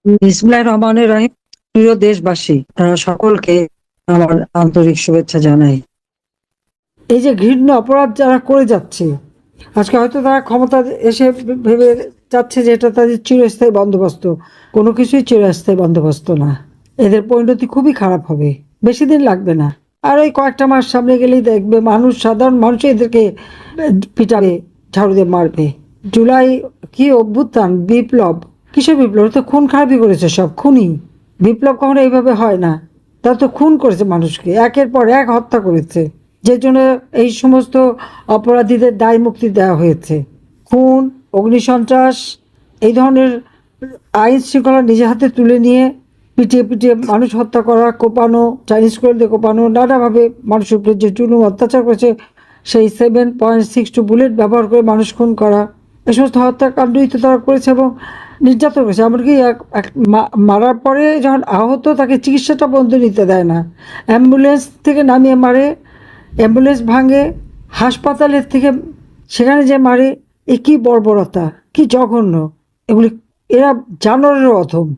বিসমিল্লাহির রহমানির রহিম। প্রিয় দেশবাসী, সকলকে আমার আন্তরিক শুভেচ্ছা জানাই। এই যে ঘৃণ্য অপরাধ যারা করে যাচ্ছে, আজকে হয়তো তারা ক্ষমতা এসে ভেবে যাচ্ছে যে এটা তাদের চিরস্থায়ী বন্দোবস্ত। কোনো কিছুই চিরস্থায়ী বন্দোবস্ত না। এদের পরিণতি খুবই খারাপ হবে, বেশি দিন লাগবে না। আর ওই কয়েকটা মাস সামনে গেলেই দেখবে মানুষ, সাধারণ মানুষ এদেরকে পিটাবে, ঝাড়ু দিয়ে মারবে। জুলাই কি অভ্যুত্থান, বিপ্লব, কিসের বিপ্লব? তো খুন খারাপই করেছে, সব খুনি। বিপ্লব কখনো এইভাবে হয় না। তারা তো খুন করেছে, মানুষকে একের পর এক হত্যা করেছে, যে জন্য এই সমস্ত অপরাধীদের দায় মুক্তি দেওয়া হয়েছে। খুন, অগ্নিসন্ত্রাস, এই ধরনের আইন শৃঙ্খলা নিজের হাতে তুলে নিয়ে পিটিয়ে পিটিয়ে মানুষ হত্যা করা, কোপানো, চাইনিজ করে দিয়ে কোপানো, নানাভাবে মানুষের উপরে যে জুলুম অত্যাচার করেছে, সেই 7.62 বুলেট ব্যবহার করে মানুষ খুন করা, এই সমস্ত হত্যাকাণ্ডই তো তারা করেছে এবং নির্যাতন করেছে। এমনকি মারার পরে যখন আহত, তাকে চিকিৎসাটা বন্ধ নিতে দেয় না, অ্যাম্বুলেন্স থেকে নামিয়ে মারে, অ্যাম্বুলেন্স ভাঙে, হাসপাতালের থেকে সেখানে যে মারে। এ কী বর্বরতা, কি জঘন্য এগুলি! এরা জানোয়ারেরও অধম।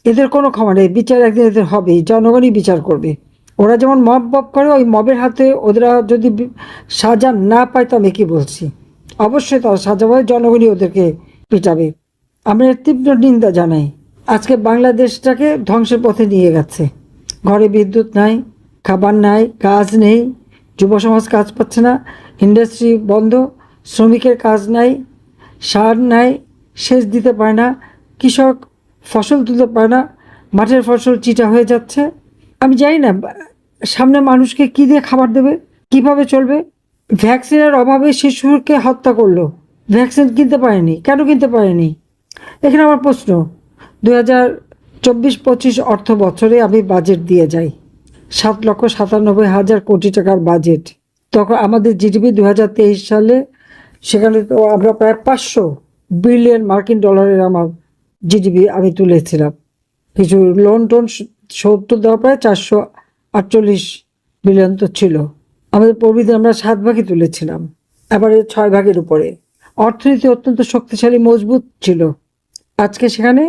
এদের কোনো ক্ষমা নেই, বিচার একদিন এদের হবেই, জনগণই বিচার করবে। ওরা যেমন মব করে, ওই মবের হাতে ওরা যদি সাজা না পায়, তো আমি কি বলছি, অবশ্যই তারা সাজা পাবে, জনগণই ওদেরকে পিটাবে। আমরা এর তীব্র নিন্দা জানাই। আজকে বাংলাদেশটাকে ধ্বংসের পথে নিয়ে গেছে। ঘরে বিদ্যুৎ নাই, খাবার নাই, কাজ নেই, যুব সমাজ কাজ পাচ্ছে না, ইন্ডাস্ট্রি বন্ধ, শ্রমিকের কাজ নাই, সার নাই, সেচ দিতে পারে না, কৃষক ফসল তুলতে পারে না, মাঠের ফসল চিটা হয়ে যাচ্ছে। আমি জানি না সামনে মানুষকে কি দিয়ে খাবার দেবে, কিভাবে চলবে। ভ্যাকসিনের অভাবে শিশুকে হত্যা করলো, ভ্যাকসিন কিনতে পারেনি। কেন কিনতে পারেনি? এখানে আমার প্রশ্ন। 2024-25 অর্থ বছরে আমি বাজেট দিয়ে যাই, 7,97,000 কোটি টাকার বাজেট। তখন আমাদের জিডিপি 2023 সালে, সেখানে তো আমরা প্রায় 500 বিলিয়ন মার্কিন ডলারের আমার জিডিপি আমি তুলেছিলাম। কিছু লোন টোন শোধ দেওয়া প্রায় 448 বিলিয়ন তো ছিল। আমাদের প্রবৃদ্ধি আমরা 7 ভাগই তুলেছিলাম, এবারে 6 ভাগের উপরে। অর্থনীতি অত্যন্ত শক্তিশালী, মজবুত ছিল। আজকে সেখানে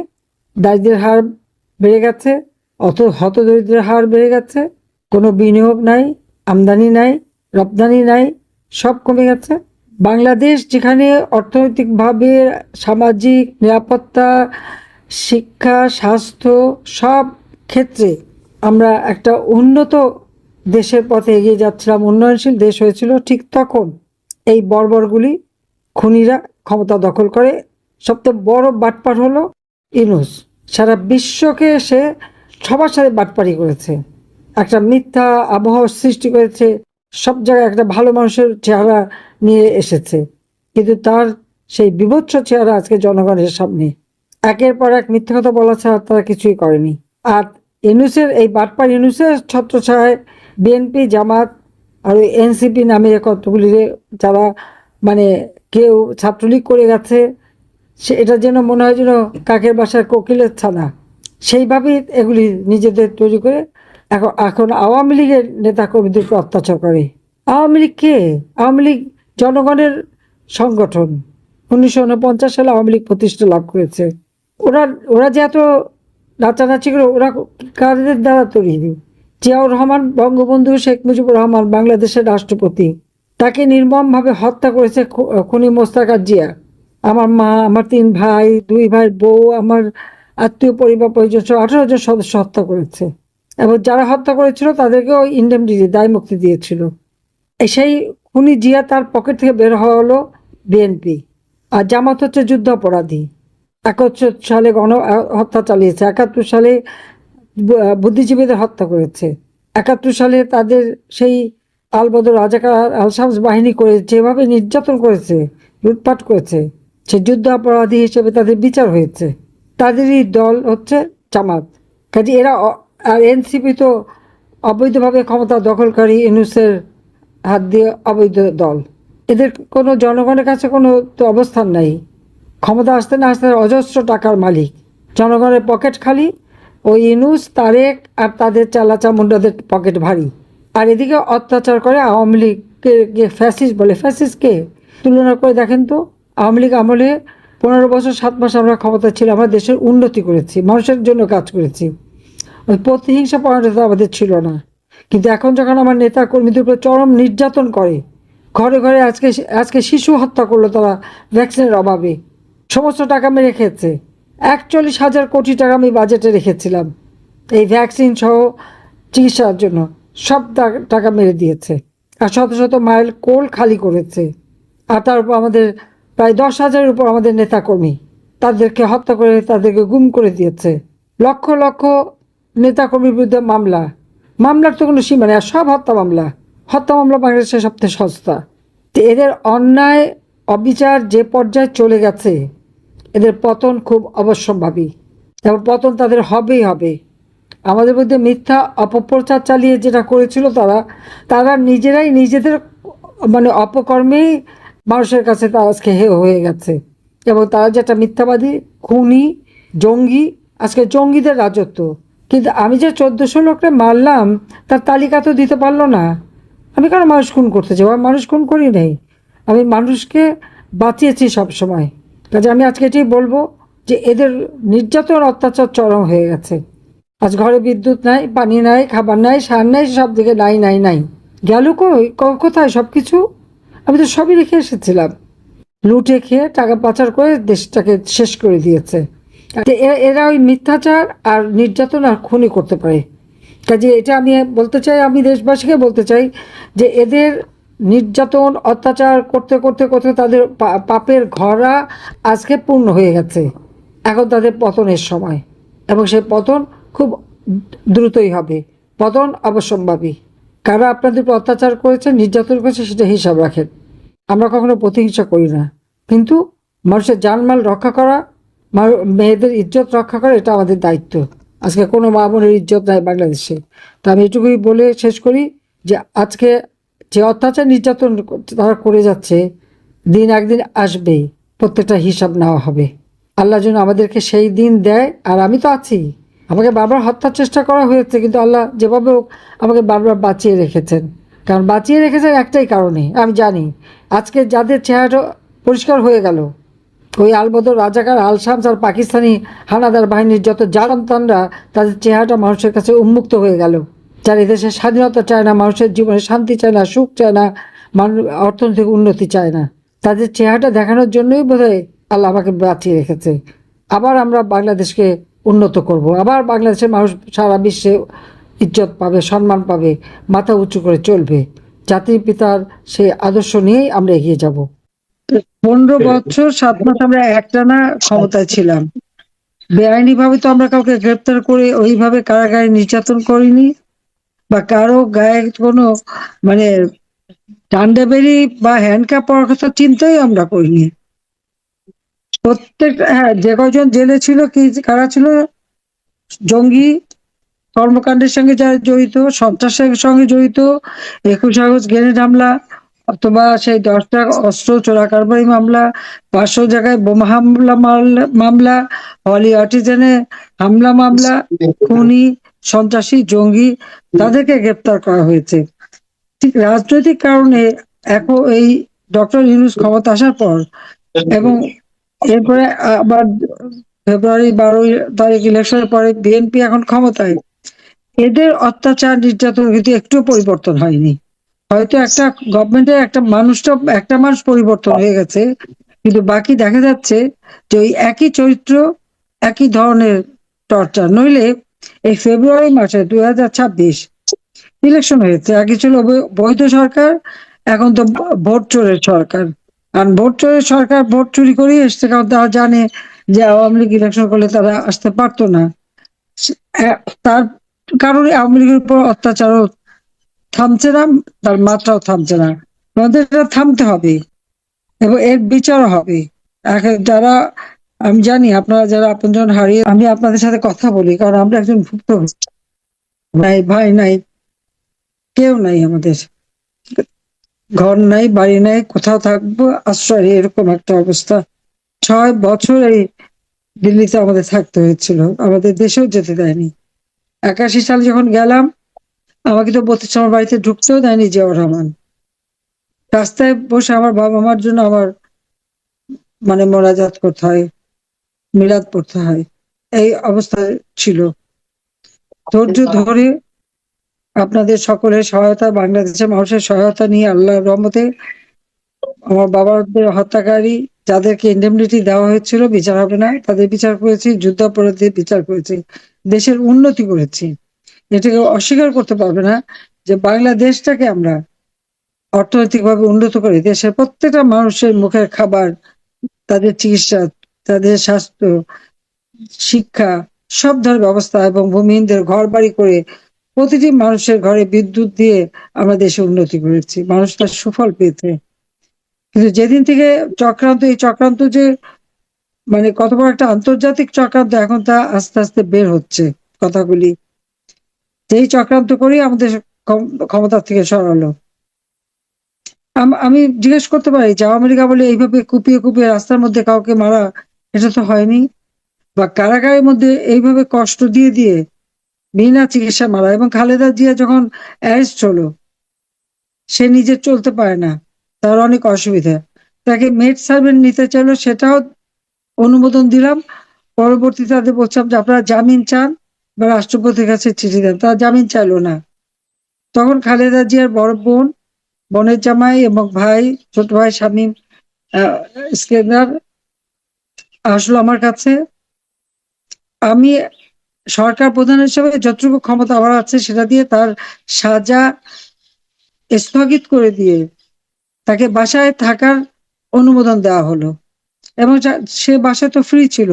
দারিদ্রের হার বেড়ে গেছে, হতদরিদ্রের হার বেড়ে গেছে, কোনো বিনিয়োগ নাই, আমদানি নাই, রপ্তানি নাই, সব কমে গেছে। বাংলাদেশ যেখানে অর্থনৈতিকভাবে, সামাজিক নিরাপত্তা, শিক্ষা, স্বাস্থ্য, সব ক্ষেত্রে আমরা একটা উন্নত দেশের পথে এগিয়ে যাচ্ছিলাম, উন্নয়নশীল দেশ হয়েছিল, ঠিক তখন এই বর্বরগুলি, খুনিরা ক্ষমতা দখল করে। সবচেয়ে বড় বাটপার হলো ইউনূস। সারা বিশ্বকে সে সবার সাথে বাটপারি করেছে, একটা মিথ্যা আবহাওয়া সৃষ্টি করেছে, সব জায়গায় একটা ভালো মানুষের চেহারা নিয়ে এসেছে, কিন্তু তার সেই বিভৎস চেহারা আজকে জনগণের সামনে। একের পর এক মিথ্যা কথা বলা ছাড়া তারা কিছুই করেনি। আর ইউনূসের এই বাটপার, ইউনূসের ছত্রছায়ায় বিএনপি, জামাত আর ওই এনসিপি নামে কতগুলি, যারা মানে কেউ ছাত্রলীগ করে গেছে, সে এটা যেন মনে হয় যেন কাকের বাসার কোকিলের ছানা, সেইভাবেই এগুলি নিজেদের তৈরি করে এখন এখন আওয়ামী লীগের নেতাকর্মীদেরকে অত্যাচার করে। আওয়ামী লীগ কে? আওয়ামী লীগ জনগণের সংগঠন। 1949 সালে আওয়ামী লীগ প্রতিষ্ঠা লাভ করেছে। ওরা ওরা যে এত নাচানাচি করে, ওরা কাদের দ্বারা তৈরি? জিয়াউর রহমান, বঙ্গবন্ধু শেখ মুজিবুর রহমান, বাংলাদেশের রাষ্ট্রপতি, তাকে নির্মমভাবে হত্যা করেছে খুনি মোস্তাক জিয়া। আমার মা, আমার 3 ভাই, 2 ভাই বউ, আমার আত্মীয় পরিবার পরিজন 18 জন সদস্য হত্যা করেছে, এবং যারা হত্যা করেছিল তাদেরকেও ইন্ডেমনিটি, দায় মুক্তি দিয়েছিল। সেই খুনি জিয়া, তার পকেট থেকে বের হওয়া হলো বিএনপি। আর জামাত হচ্ছে যুদ্ধ অপরাধী। 71 সালে হত্যা চালিয়েছে, 71 সালে বুদ্ধিজীবীদের হত্যা করেছে, 71 সালে তাদের সেই আলবদর রাজাকার, আল শামস বাহিনী করে যেভাবে নির্যাতন করেছে, লুটপাট করেছে, সে যুদ্ধ অপরাধী হিসেবে তাদের বিচার হয়েছে। তাদেরই দল হচ্ছে জামাত। কাজে এরা, আর এনসিপি তো অবৈধভাবে ক্ষমতা দখলকারী, ইউনূসের হাত দিয়ে অবৈধ দল। এদের কোনো জনগণের কাছে কোনো তো অবস্থান নাই। ক্ষমতা আসতে না আসতে অজস্র টাকার মালিক, জনগণের পকেট খালি। ওই ইউনূস, তারেক আর তাদের চালা চামুন্ডাদের পকেট ভারী। আর এদিকে অত্যাচার করে আওয়ামী লীগকে ফ্যাসিস্ট বলে। ফ্যাসিস্টকে তুলনা করে দেখেন তো, আওয়ামী লীগ আমলে 15 বছর 7 মাস আমরা ক্ষমতা ছিল, আমরা দেশের উন্নতি করেছি, মানুষের জন্য কাজ করেছি। ওই প্রতিহিংসা পরায়ণতা আমাদের ছিল না। কিন্তু এখন যখন আমার নেতা কর্মীদের উপর চরম নির্যাতন করে, ঘরে ঘরে আজকে আজকে শিশু হত্যা করলো তারা ভ্যাকসিনের অভাবে, সমস্ত টাকা মেরে খেয়েছে। 41,000 কোটি টাকা আমি বাজেটে রেখেছিলাম এই ভ্যাকসিন সহ চিকিৎসার জন্য, সব টাকা মেরে দিয়েছে। আর শত শত মাইল কোল খালি করেছে। আর তার উপর আমাদের প্রায় 10,000-এর উপর আমাদের নেতাকর্মী, তাদেরকে হত্যা করে, তাদেরকে গুম করে দিয়েছে। লক্ষ লক্ষ নেতাকর্মীর বিরুদ্ধে মামলা, মামলার তো কোনো সীমা নেই। আর সব হত্যা মামলা বাংলাদেশের সবচেয়ে সস্তা। তো এদের অন্যায় অবিচার যে পর্যায়ে চলে গেছে, এদের পতন খুব অবশ্যম্ভাবী, এবং পতন তাদের হবেই হবে। আমাদের মধ্যে মিথ্যা অপপ্রচার চালিয়ে যেটা করেছিল তারা নিজেরাই নিজেদের মানে অপকর্মেই মানুষের কাছে তারা আজকে হেয় হয়ে গেছে। এবং তারা যেটা মিথ্যাবাদী, খুনি, জঙ্গি, আজকে জঙ্গিদের রাজত্ব। কিন্তু আমি যে 1400 লোককে মারলাম তার তালিকা তো দিতে পারলো না। আমি কেন মানুষ খুন করতে যাবো? আমি মানুষ খুন করি নাই, আমি মানুষকে বাঁচিয়েছি সবসময়। কাজে আমি আজকে এটাই বলবো যে এদের নির্যাতন অত্যাচার চরম হয়ে গেছে। আজ ঘরে বিদ্যুৎ নাই, পানি নাই, খাবার নাই, সার নাই, সব দিকে নাই নাই নাই। গেল কোথায় সব কিছু? আমি তো সবই রেখে এসেছিলাম। লুটে খেয়ে টাকা পাচার করে দেশটাকে শেষ করে দিয়েছে। এরা ওই মিথ্যাচার আর নির্যাতন আর খুনই করতে পারে। কাজে এটা আমি বলতে চাই, আমি দেশবাসীকে বলতে চাই যে এদের নির্যাতন অত্যাচার করতে করতে করতে তাদের পাপের ঘরা আজকে পূর্ণ হয়ে গেছে। এখন তাদের পতনের সময়, এবং সেই পতন খুব দ্রুতই হবে। পতন অবশ্যম্ভাবী। কারা আপনাদের উপর অত্যাচার করেছে, নির্যাতন করেছে, সেটা হিসাব রাখেন। আমরা কখনো প্রতিহিংসা করি না, কিন্তু মানুষের জানমাল রক্ষা করা, মেয়েদের ইজ্জত রক্ষা করা, এটা আমাদের দায়িত্ব। আজকে কোনো মা বোনের ইজ্জত নাই বাংলাদেশে। তা আমি এটুকুই বলে শেষ করি যে আজকে যে অত্যাচার নির্যাতন তারা করে যাচ্ছে, দিন একদিন আসবেই, প্রত্যেকটা হিসাব নেওয়া হবে। আল্লাহ যেন আমাদেরকে সেই দিন দেয়। আর আমি তো আছি, আমাকে বারবার হত্যার চেষ্টা করা হয়েছে, কিন্তু আল্লাহ যেভাবে হোক আমাকে বারবার বাঁচিয়ে রেখেছেন। কারণ বাঁচিয়ে রেখেছেন একটাই কারণে, আমি জানি আজকে যাদের চেহারাটা পরিষ্কার হয়ে গেল, ওই আলবদর রাজাকার, আল শামস আর পাকিস্তানি হানাদার বাহিনীর যত জারন্তানরা, তাদের চেহারাটা মানুষের কাছে উন্মুক্ত হয়ে গেল। যারা এদেশের স্বাধীনতা চায় না, মানুষের জীবনে শান্তি চায় না, সুখ চায় না, অর্থনৈতিক উন্নতি চায় না, তাদের চেহারাটা দেখানোর জন্যই বোধহয় আল্লাহ আমাকে বাঁচিয়ে রেখেছে। আবার আমরা বাংলাদেশকে উন্নত করব, আবার বাংলাদেশের মানুষ সারা বিশ্বে ইজ্জত পাবে, সম্মান পাবে, মাথা উঁচু করে চলবে। জাতির পিতার সেই আদর্শ নিয়েই আমরা এগিয়ে যাব। 15 বছর 7 মাস আমরা একটানা ক্ষমতায় ছিলাম। বেআইনি ভাবে তো আমরা কাউকে গ্রেপ্তার করে ওইভাবে কারাগারে নির্যাতন করিনি, বা কারো গায়ে কোনো মানে ডান্ডাবেরি বা হ্যান্ডকাপ পরার কথা চিন্তাই আমরা করিনি। প্রত্যেক, হ্যাঁ, যে কয়জন জেলে ছিল, কারা ছিল, জঙ্গি কর্মকাণ্ডের সঙ্গে যারা জড়িত, সন্ত্রাসের সঙ্গে জড়িত, 21 আগস্ট গ্রেনেড হামলা, অথবা সেই 10টা অস্ত্র চোরা কারবারি মামলা, 500 জায়গায় বোমা হামলা মামলা, হলি আর্টিজানে হামলা মামলা, খুনি, সন্ত্রাসী, জঙ্গি, তাদেরকে গ্রেপ্তার করা হয়েছে। ঠিক রাজনৈতিক কারণে এখন এই ডক্টর ইউনূস ক্ষমতা আসার পর, এবং এরপরে আবার ফেব্রুয়ারি 12 তারিখ ইলেকশনের পরে বিএনপি এখন ক্ষমতায়, এদের অত্যাচার নির্যাতন কিন্তু একটু পরিবর্তন হয়নি। হয়তো একটা গভর্নমেন্টের একটা মানুষ পরিবর্তন হয়ে গেছে, কিন্তু বাকি দেখা যাচ্ছে যে ওই একই চরিত্র, একই ধরনের টর্চার। নইলে এই ফেব্রুয়ারি মাসে 2026 ইলেকশন হয়েছে, আগে ছিল বৈধ সরকার, এখন তো ভোট চোরের সরকার। আর ভোট চোরের সরকার ভোট চুরি করেই এসছে, কারণ তারা জানে যে আওয়ামী লীগ ইলেকশন করলে তারা আসতে পারতো না। তার কারণে আওয়ামী লীগের উপর অত্যাচারও থামছে না, তার মাত্রাও থামছে না। আমাদের এটা থামতে হবে, এবং এর বিচারও হবে। যারা, আমি জানি আপনারা যারা আপনজন হারিয়ে, আমি আপনাদের সাথে কথা বলি, কারণ আমরা একজন ভুক্তভোগী, নাই ভাই নাই, কেউ নাই, আমাদের ঘর নাই, বাড়ি নাই, কোথাও থাকবো আশ্রয়, এরকম একটা অবস্থা। 6 বছর এই দিল্লিতে আমাদের থাকতে হয়েছিল, আমাদের দেশেও যেতে দেয়নি। 81 সালে যখন গেলাম, আমাকে তো 32 আমার বাড়িতে ঢুকতেও দেয়নি জিয়াউর রহমান। রাস্তায় বসে আমার বাবা মার জন্য আমার মানে মোনাজাত করতে হয়, মিলাদ পড়তে হয়, এই অবস্থা ছিল। ধৈর্য ধরে আপনাদের সকলের সহায়তা, বাংলাদেশের মানুষের সহায়তা নিয়ে আল্লাহর রহমতে আমার বাবাদের হত্যাকারী যাদেরকে ইন্ডেমনিটি দেওয়া হয়েছিল বিচার হবে না, তাদের বিচার করেছি, যুদ্ধাপরাধীদের বিচার করেছি, দেশের উন্নতি করেছি। এটাকে অস্বীকার করতে পারবে না যে বাংলাদেশটাকে আমরা অর্থনৈতিকভাবে উন্নত করে দেশের প্রত্যেকটা মানুষের মুখের খাবার, তাদের চিকিৎসা, তাদের স্বাস্থ্য, শিক্ষা, সব ধরনের ব্যবস্থা এবং ভূমিহীনদের ঘর বাড়ি করে প্রতিটি মানুষের ঘরে বিদ্যুৎ দিয়ে আমরা দেশে উন্নতি করেছি, মানুষ তার সুফল পেয়েছে। কিন্তু যেদিন থেকে এই চক্রান্ত যে মানে কত বড় একটা আন্তর্জাতিক চক্রান্ত, এখন তা আস্তে আস্তে বের হচ্ছে কথাগুলি, যেই চক্রান্ত করেই আমাদের ক্ষমতা থেকে সরালো। আমি জিজ্ঞেস করতে পারি যে আমেরিকা বলে এইভাবে কুপিয়ে কুপিয়ে রাস্তার মধ্যে কাউকে মারা, এটা তো হয়নি। বা কারাগারের মধ্যে এইভাবে কষ্ট দিয়ে দিয়ে বিনা চিকিৎসা মারা, এবং খালেদা জিয়া যখন অ্যারেস্ট হলো, সে নিজে চলতে পারে না, তার অনেক অসুবিধা, তাকে মেড সার্ভেন্ট নিতে চাইলো, সেটাও অনুমোদন দিলাম। পরবর্তীতে তাদের বলছিলাম যে আপনারা জামিন চান বা রাষ্ট্রপতির কাছে চিঠি দেন, তারা জামিন চাইলো না। তখন খালেদা জিয়ার বড় বোন, বোনের জামাই এবং ভাই, ছোট ভাই শামীম ইস্কেন্দার আসলো আমার কাছে। আমি সরকার প্রধান হিসেবে যতটুকু ক্ষমতা আমার আছে সেটা দিয়ে তার সাজা স্থগিত করে দিয়ে তাকে বাসায় থাকার অনুমোদন দেওয়া হলো। এবং সে বাসায় তো ফ্রি ছিল,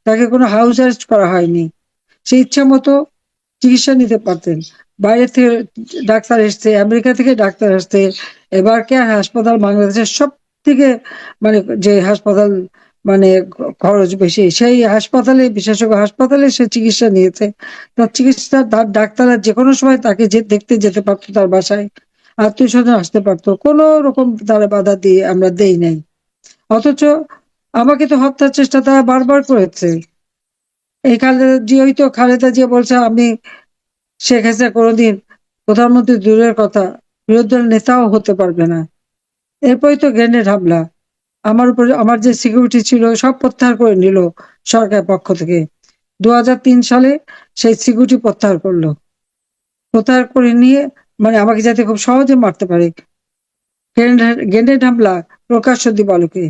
তাকে কোনো হাউস অ্যারেস্ট করা হয়নি, সে ইচ্ছা মতো চিকিৎসা নিতে পারতেন। বাইরে থেকে ডাক্তার এসছে, আমেরিকা থেকে ডাক্তার আসছে, এবার কেয়ার হাসপাতাল বাংলাদেশের সব থেকে মানে যে হাসপাতাল মানে খরচ বেশি, সেই হাসপাতালে, বিশেষজ্ঞ হাসপাতালে সে চিকিৎসা নিয়েছে। তার চিকিৎসা, তার ডাক্তাররা যে কোনো সময় তাকে দেখতে যেতে পারতো, তার বাসায় আত্মীয় স্বজন আসতে পারতো, কোনো রকম তারা বাধা দিয়ে আমরা দেই নাই। অথচ আমাকে তো হত্যার চেষ্টা তারা বারবার করেছে। এই খালেদা জিয়াই তো, খালেদা জিয়া বলছে আমি শেখ হাসিনা কোনোদিন প্রধানমন্ত্রী দূরের কথা, বিরোধী দলের নেতাও হতে পারবে না। এরপরই তো গ্রেনেড হামলা, আমার উপরে আমার যে সিকিউরিটি ছিল সব প্রত্যাহার করে নিল সরকার পক্ষ থেকে। 2003 সালে সেই সিকিউরিটি প্রত্যাহার করলো, প্রত্যাহার করে নিয়ে মানে আমাকে যাতে খুব সহজে মারতে পারে, গ্রেনেড হামলা প্রকাশ্য দিবালোকে।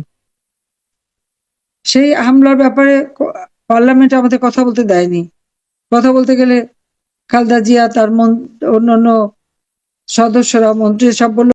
সেই হামলার ব্যাপারে পার্লামেন্টে আমাদের কথা বলতে দেয়নি। কথা বলতে গেলে খালেদা জিয়া, তার অন্যান্য সদস্যরা, মন্ত্রী সব বলল